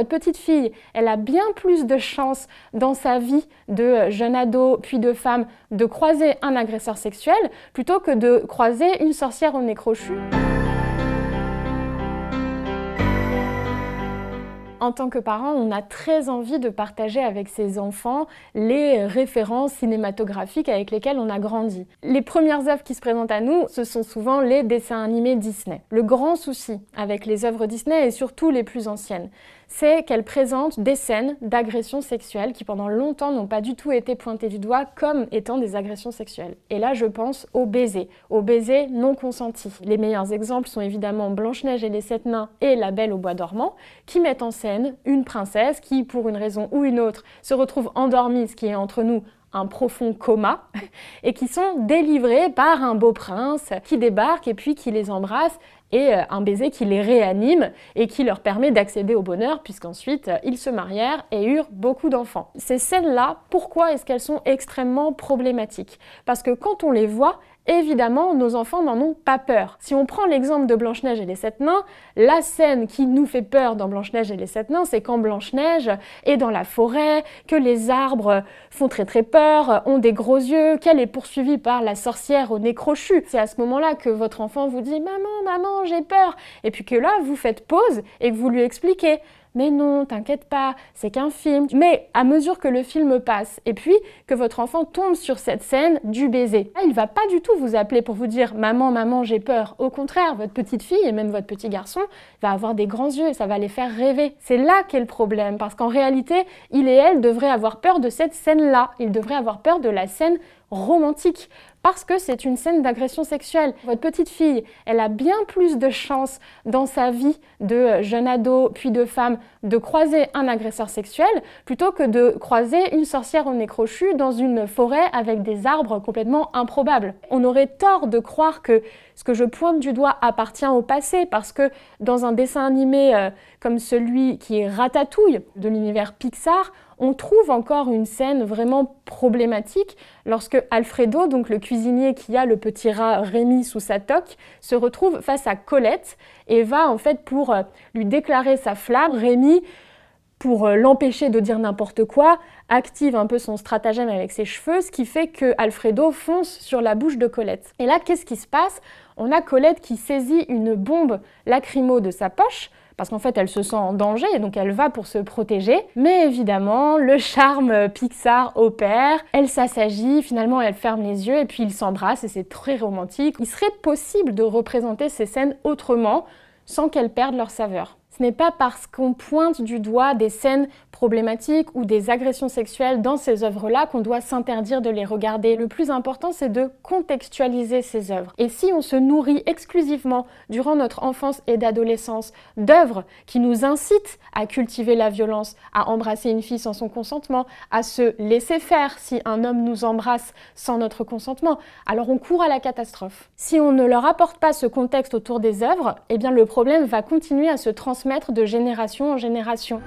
Votre petite fille, elle a bien plus de chances dans sa vie de jeune ado puis de femme de croiser un agresseur sexuel plutôt que de croiser une sorcière au nez crochu. En tant que parent, on a très envie de partager avec ses enfants les références cinématographiques avec lesquelles on a grandi. Les premières œuvres qui se présentent à nous, ce sont souvent les dessins animés Disney. Le grand souci avec les œuvres Disney, et surtout les plus anciennes, c'est qu'elles présentent des scènes d'agressions sexuelles qui pendant longtemps n'ont pas du tout été pointées du doigt comme étant des agressions sexuelles. Et là, je pense aux baisers non consentis. Les meilleurs exemples sont évidemment Blanche-Neige et les 7 nains et La Belle au bois dormant, qui mettent en scène une princesse qui, pour une raison ou une autre, se retrouve endormie, ce qui est entre nous un profond coma, et qui sont délivrées par un beau prince qui débarque et puis qui les embrasse, et un baiser qui les réanime et qui leur permet d'accéder au bonheur, puisqu'ensuite ils se marièrent et eurent beaucoup d'enfants. Ces scènes-là, pourquoi est-ce qu'elles sont extrêmement problématiques? Parce que quand on les voit, évidemment, nos enfants n'en ont pas peur. Si on prend l'exemple de Blanche-Neige et les 7 nains, la scène qui nous fait peur dans Blanche-Neige et les 7 nains, c'est quand Blanche-Neige est dans la forêt, que les arbres font très très peur, ont des gros yeux, qu'elle est poursuivie par la sorcière au nez crochu. C'est à ce moment-là que votre enfant vous dit « Maman, maman, j'ai peur !» Et puis que là, vous faites pause et que vous lui expliquez « Mais non, t'inquiète pas, c'est qu'un film. » Mais à mesure que le film passe, et puis que votre enfant tombe sur cette scène du baiser, il va pas du tout vous appeler pour vous dire « Maman, maman, j'ai peur ». Au contraire, votre petite fille et même votre petit garçon va avoir des grands yeux et ça va les faire rêver. C'est là qu'est le problème, parce qu'en réalité, il et elle devraient avoir peur de cette scène-là. Ils devraient avoir peur de la scène romantique, parce que c'est une scène d'agression sexuelle. Votre petite fille, elle a bien plus de chances dans sa vie de jeune ado puis de femme de croiser un agresseur sexuel plutôt que de croiser une sorcière au nez crochu dans une forêt avec des arbres complètement improbables. On aurait tort de croire que ce que je pointe du doigt appartient au passé, parce que dans un dessin animé comme celui qui est Ratatouille de l'univers Pixar, on trouve encore une scène vraiment problématique lorsque Alfredo, donc le cuisinier qui a le petit rat Rémi sous sa toque, se retrouve face à Colette et va en fait pour lui déclarer sa flamme, Rémi, pour l'empêcher de dire n'importe quoi, active un peu son stratagème avec ses cheveux, ce qui fait que Alfredo fonce sur la bouche de Colette. Et là, qu'est-ce qui se passe? On a Colette qui saisit une bombe lacrymo de sa poche, parce qu'en fait elle se sent en danger, donc elle va pour se protéger. Mais évidemment, le charme Pixar opère, elle s'assagit, finalement elle ferme les yeux et puis ils s'embrassent et c'est très romantique. Il serait possible de représenter ces scènes autrement, sans qu'elles perdent leur saveur. Ce n'est pas parce qu'on pointe du doigt des scènes problématiques ou des agressions sexuelles dans ces œuvres-là qu'on doit s'interdire de les regarder. Le plus important, c'est de contextualiser ces œuvres. Et si on se nourrit exclusivement durant notre enfance et d'adolescence d'œuvres qui nous incitent à cultiver la violence, à embrasser une fille sans son consentement, à se laisser faire si un homme nous embrasse sans notre consentement, alors on court à la catastrophe. Si on ne leur apporte pas ce contexte autour des œuvres, eh bien le problème va continuer à se transmettre de génération en génération.